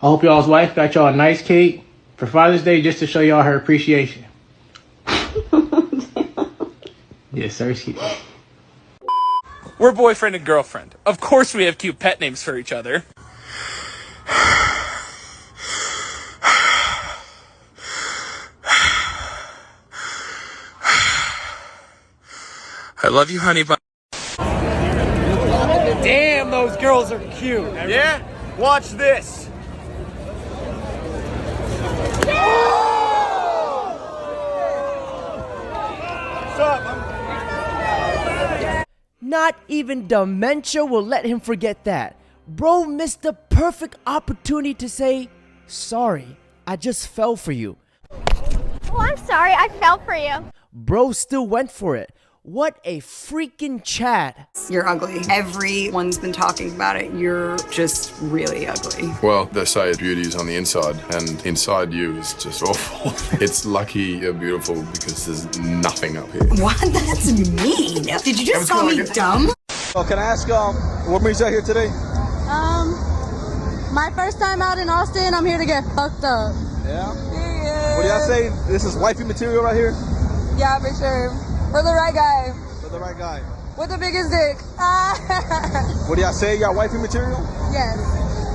I hope y'all's wife got y'all a nice cake for Father's Day just to show y'all her appreciation. Yes, sir. We're boyfriend and girlfriend. Of course we have cute pet names for each other. I love you, honey bun. Damn, those girls are cute. Yeah? Watch this. What's up? Not even dementia will let him forget that. Bro missed the perfect opportunity to say, sorry, I just fell for you. Oh, I'm sorry, I fell for you. Bro still went for it. What a freaking Chad. You're ugly. Everyone's been talking about it. You're just really ugly. Well, they say beauty is on the inside, and inside you is just awful. It's lucky you're beautiful because there's nothing up here. What? That's mean. Did you just call me dumb? Oh, can I ask what brings you out here today? My first time out in Austin, I'm here to get fucked up. Yeah? What do y'all say? This is wifey material right here? Yeah, for sure. For the right guy. For the right guy. With the biggest dick. What do y'all say? Y'all wifey material? Yes.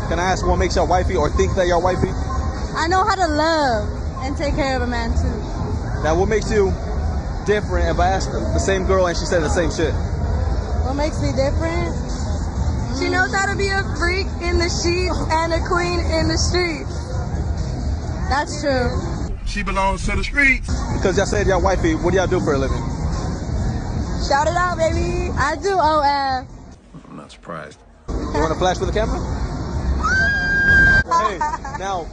Can I ask what makes y'all wifey or think that y'all wifey? I know how to love and take care of a man too. Now, what makes you different if I ask the same girl and she said the same shit? What makes me different? She knows how to be a freak in the sheets and a queen in the streets. That's true. She belongs to the streets. Because y'all said y'all wifey, what do y'all do for a living? Shout it out, baby. I do OF. I'm not surprised. You want to flash for the camera? Hey, now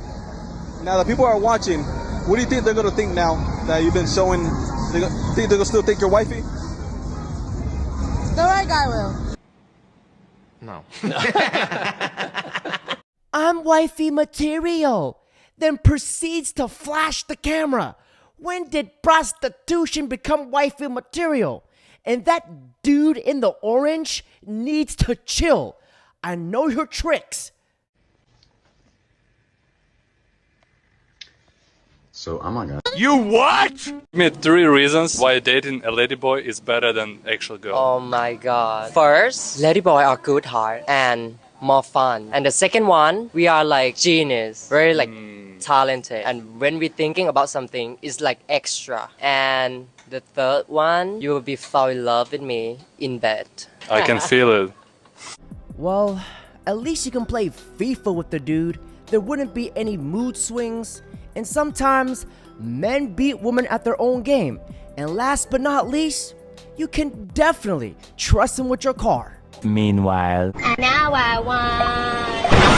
that people are watching, what do you think they're going to think now that you've been showing? Think they're going to still think you're wifey? The right guy will. No. I'm wifey material. Then proceeds to flash the camera. When did prostitution become wifey material? And that dude in the orange needs to chill. I know your tricks. So I'm not gonna. You what? Give me 3 reasons why dating a ladyboy is better than actual girl. Oh my god. First, ladyboy are good heart and more fun. And the second one, we are like genius, very like talented. And when we're thinking about something, it's like extra. And the third one, you will be fall in love with me in bed. I can feel it. Well, at least you can play FIFA with the dude. There wouldn't be any mood swings. And sometimes, men beat women at their own game. And last but not least, you can definitely trust him with your car. And now I want...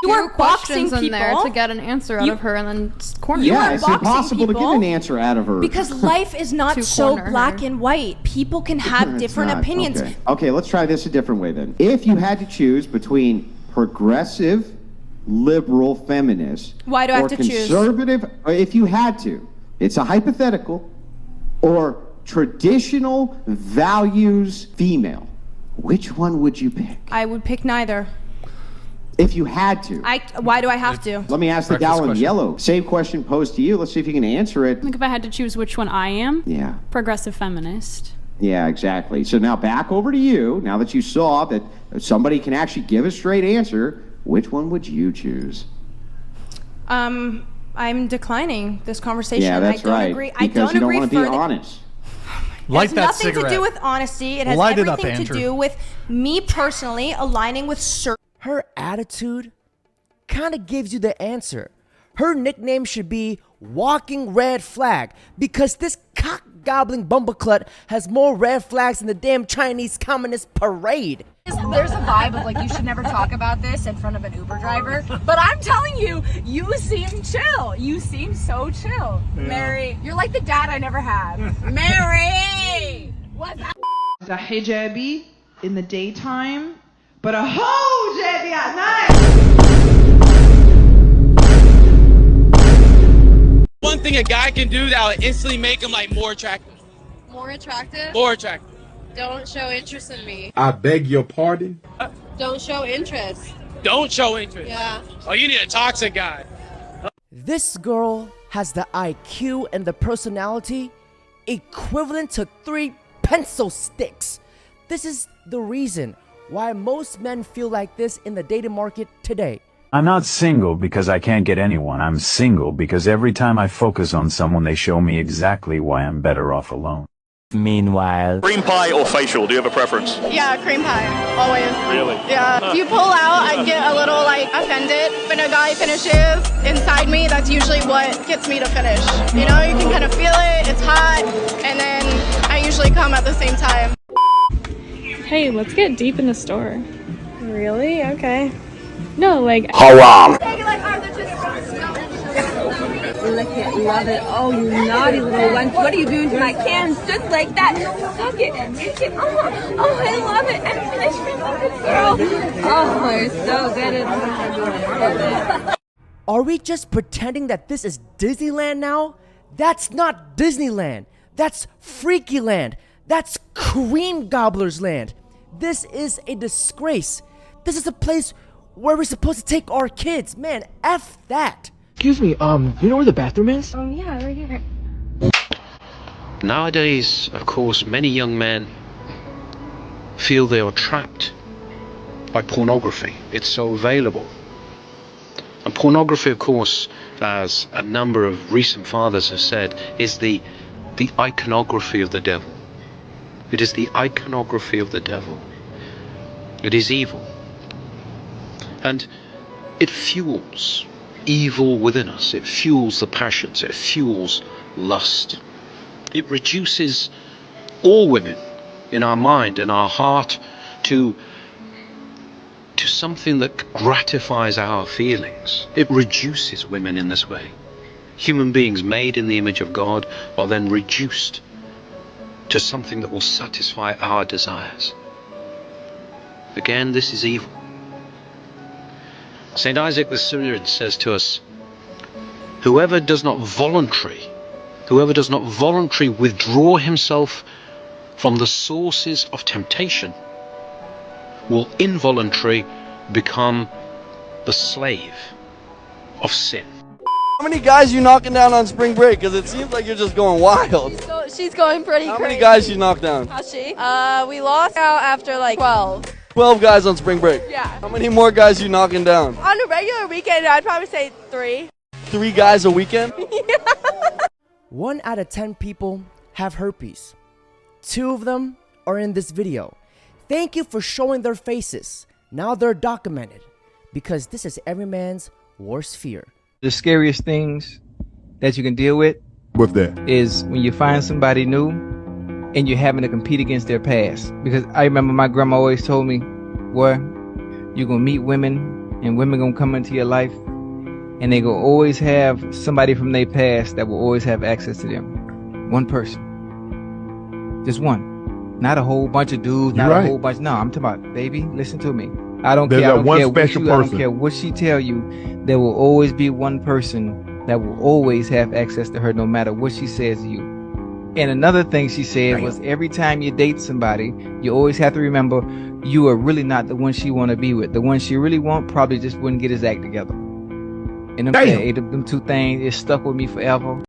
You are questions in there to get an answer out of her and then corner her. Yeah, it's impossible to get an answer out of her. Because life is not so black and white. People can have different opinions. Okay, let's try this a different way then. If you had to choose between progressive, liberal, feminist, why do I have to choose? Conservative, if you had to, it's a hypothetical, or traditional values female, which one would you pick? I would pick neither. If you had to. Why do I have to? Let me ask the gal in yellow. Same question posed to you. Let's see if you can answer it. Like if I had to choose which one I am? Yeah. Progressive feminist. Yeah, exactly. So now back over to you. Now that you saw that somebody can actually give a straight answer, which one would you choose? I'm declining this conversation. Yeah, that's right. Agree. Because I don't you don't agree want to be honest. It has nothing to do with honesty. It has everything to do with me personally aligning with certain... Her attitude kind of gives you the answer. Her nickname should be Walking Red Flag because this cock-gobbling bumbleclut has more red flags than the damn Chinese Communist parade. There's a vibe of like, you should never talk about this in front of an Uber driver. But I'm telling you, you seem chill. You seem so chill. Yeah. Mary, you're like the dad I never had. Mary! What's up? A hijabi in the daytime, but a hijabi at night. One thing a guy can do that will instantly make him like more attractive. More attractive? More attractive. Don't show interest in me. I beg your pardon? Don't show interest. Don't show interest. Yeah. Oh, you need a toxic guy. This girl has the IQ and the personality equivalent to 3 pencil sticks. This is the reason why most men feel like this in the dating market today. I'm not single because I can't get anyone. I'm single because every time I focus on someone, they show me exactly why I'm better off alone. Meanwhile, Cream pie or facial? Do you have a preference? Yeah, cream pie, always. Really? Yeah. If you pull out, I get a little offended. When a guy finishes inside me, that's usually what gets me to finish. You know, you can kind of feel it, it's hot, and then I usually come at the same time. Hey, let's get deep in the store. Really? Okay. No, like haram. Lick it, love it. Oh, you naughty little one. What are you doing to my cans? Just like that. Suck it, take it. Oh, I love it. And finish me, love it, girl. Oh, you're so good at it. Are we just pretending that this is Disneyland now? That's not Disneyland. That's Freaky Land. That's Cream Gobbler's Land. This is a disgrace. This is a place where we're supposed to take our kids. Man, F that. Excuse me, you know where the bathroom is? Yeah, right here. Nowadays, of course, many young men feel they are trapped by pornography. It's so available. And pornography, of course, as a number of recent fathers have said, is the iconography of the devil. It is the iconography of the devil. It is evil. And it fuels evil within us. It fuels the passions. It fuels lust. It reduces all women in our mind, in our heart, to something that gratifies our feelings. It reduces women in this way. Human beings made in the image of God are then reduced to something that will satisfy our desires. Again, this is evil. St. Isaac the Syrian says to us, whoever does not voluntarily withdraw himself from the sources of temptation will involuntarily become the slave of sin. How many guys you knocking down on spring break? Because it seems like you're just going wild. She's going pretty crazy. How many guys you knocked down? How's she? We lost out after 12. 12 guys on spring break. Yeah. How many more guys you knocking down? On a regular weekend, I'd probably say 3. 3 guys a weekend? 1 out of 10 people have herpes. 2 of them are in this video. Thank you for showing their faces. Now they're documented, because this is every man's worst fear. The scariest things that you can deal with, what's that? Is when you find somebody new and you're having to compete against their past. Because I remember my grandma always told me, boy, you're gonna meet women and women gonna come into your life and they gonna always have somebody from their past that will always have access to them. One person. Just one. Not a whole bunch of dudes, not a whole bunch. No, I'm talking about, baby, listen to me. I don't care. I don't care what she tell you. There will always be one person that will always have access to her no matter what she says to you. And another thing she said was every time you date somebody, you always have to remember you are really not the one she want to be with. The one she really want probably just wouldn't get his act together. And them 2 things is stuck with me forever.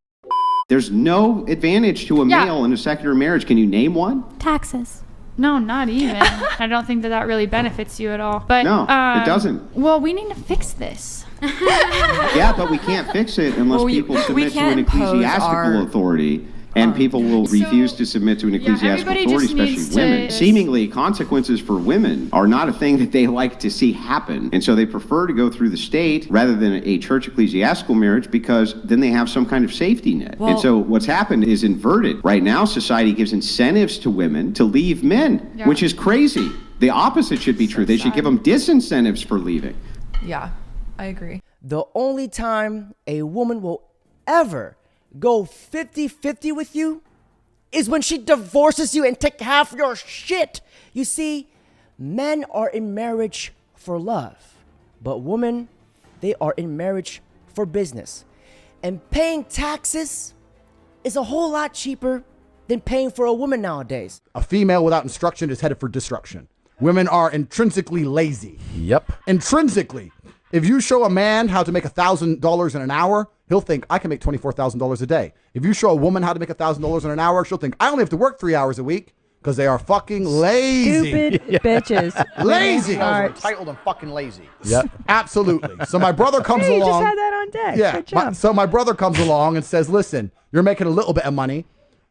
There's no advantage to a male in a secular marriage. Can you name one? Taxes. No, not even. I don't think that really benefits you at all. But no, it doesn't. Well, we need to fix this. Yeah, but we can't fix it unless people submit to an ecclesiastical authority. And people will refuse to submit to an ecclesiastical authority, especially women. Seemingly, consequences for women are not a thing that they like to see happen. And so they prefer to go through the state rather than a church ecclesiastical marriage because then they have some kind of safety net. And so what's happened is inverted. Right now, society gives incentives to women to leave men, which is crazy. The opposite should be true. They should give them disincentives for leaving. Yeah, I agree. The only time a woman will ever go 50-50 with you is when she divorces you and take half your shit. You see, men are in marriage for love, but women, they are in marriage for business. And paying taxes is a whole lot cheaper than paying for a woman nowadays. A female without instruction is headed for destruction. Women are intrinsically lazy. Yep. Intrinsically. If you show a man how to make $1,000 in an hour, he'll think, I can make $24,000 a day. If you show a woman how to make $1,000 in an hour, she'll think, I only have to work 3 hours a week, because they are fucking lazy. Stupid bitches. Lazy. Entitled and fucking lazy. Yep. Absolutely. So my brother comes Hey, you along. just had that on deck. Yeah. Good job. So my brother comes along and says, listen, you're making a little bit of money.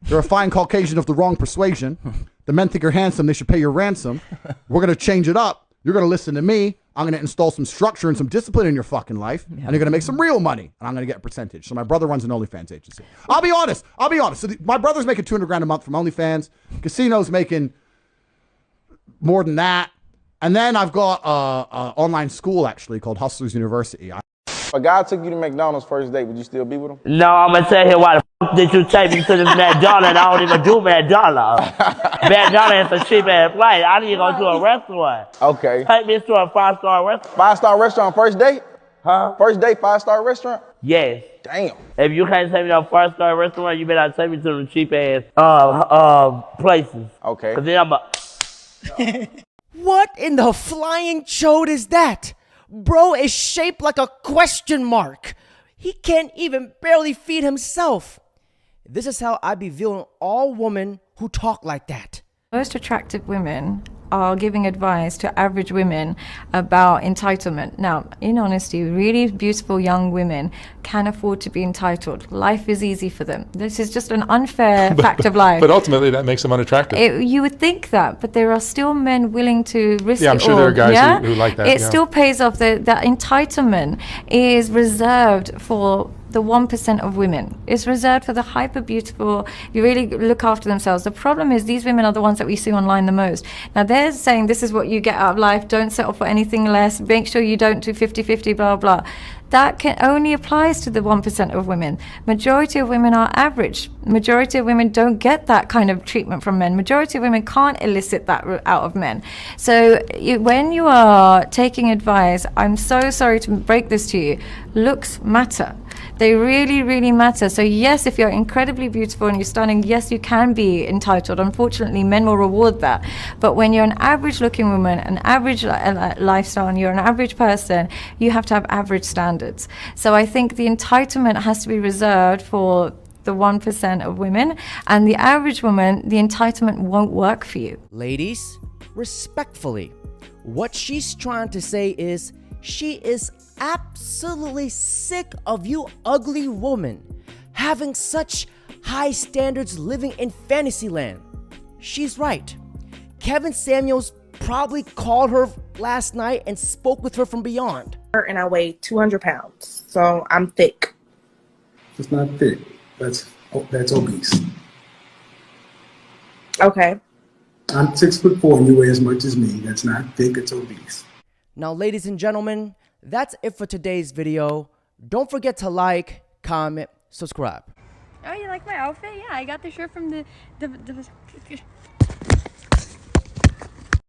You're a fine Caucasian of the wrong persuasion. The men think you're handsome. They should pay your ransom. We're going to change it up. You're going to listen to me. I'm going to install some structure and some discipline in your fucking life. And you're going to make some real money. And I'm going to get a percentage. So my brother runs an OnlyFans agency. I'll be honest. So my brother's making $200,000 a month from OnlyFans. Casino's making more than that. And then I've got an online school, actually, called Hustlers University. If a guy took you to McDonald's first date, would you still be with him? No, I'm gonna tell you why the f did you take me to this McDonald's? I don't even do McDonald's. McDonald's is a cheap ass place. I need to go to a restaurant. Okay. Take me to a 5-star restaurant. 5-star restaurant first date? Huh? First date, 5-star restaurant? Yes. Damn. If you can't take me to a 5-star restaurant, you better take me to the cheap ass places. Okay. Cause then I'm What in the flying chode is that? Bro is shaped like a question mark. He can't even barely feed himself. This is how I be viewing all women who talk like that. Most attractive women are giving advice to average women about entitlement. Now, in honesty, really beautiful young women can afford to be entitled. Life is easy for them. This is just an unfair fact of life. But ultimately, that makes them unattractive. You would think that, but there are still men willing to risk it all. I'm sure there are guys who like that. It still pays off. That entitlement is reserved for the 1% of women. It's reserved for the hyper beautiful, you really look after themselves. The problem is these women are the ones that we see online the most. Now they're saying this is what you get out of life, don't settle for anything less, make sure you don't do 50-50, blah, blah. That only applies to the 1% of women. Majority of women are average. Majority of women don't get that kind of treatment from men. Majority of women can't elicit that out of men. So when you are taking advice, I'm so sorry to break this to you, looks matter. They really, really matter. So yes, if you're incredibly beautiful and you're stunning, yes, you can be entitled. Unfortunately, men will reward that. But when you're an average looking woman, an average lifestyle, and you're an average person, you have to have average standards. So I think the entitlement has to be reserved for the 1% of women, and the average woman, the entitlement won't work for you. Ladies, respectfully, what she's trying to say is she is absolutely sick of you ugly women having such high standards living in fantasy land. She's right. Kevin Samuels probably called her last night and spoke with her from beyond. And I weigh 200 pounds, so I'm thick. It's not thick. That's obese. Okay. I'm 6'4" and you weigh as much as me. That's not thick, it's obese. Now, ladies and gentlemen, that's it for today's video. Don't forget to like, comment, subscribe. Oh, you like my outfit? Yeah, I got the shirt from the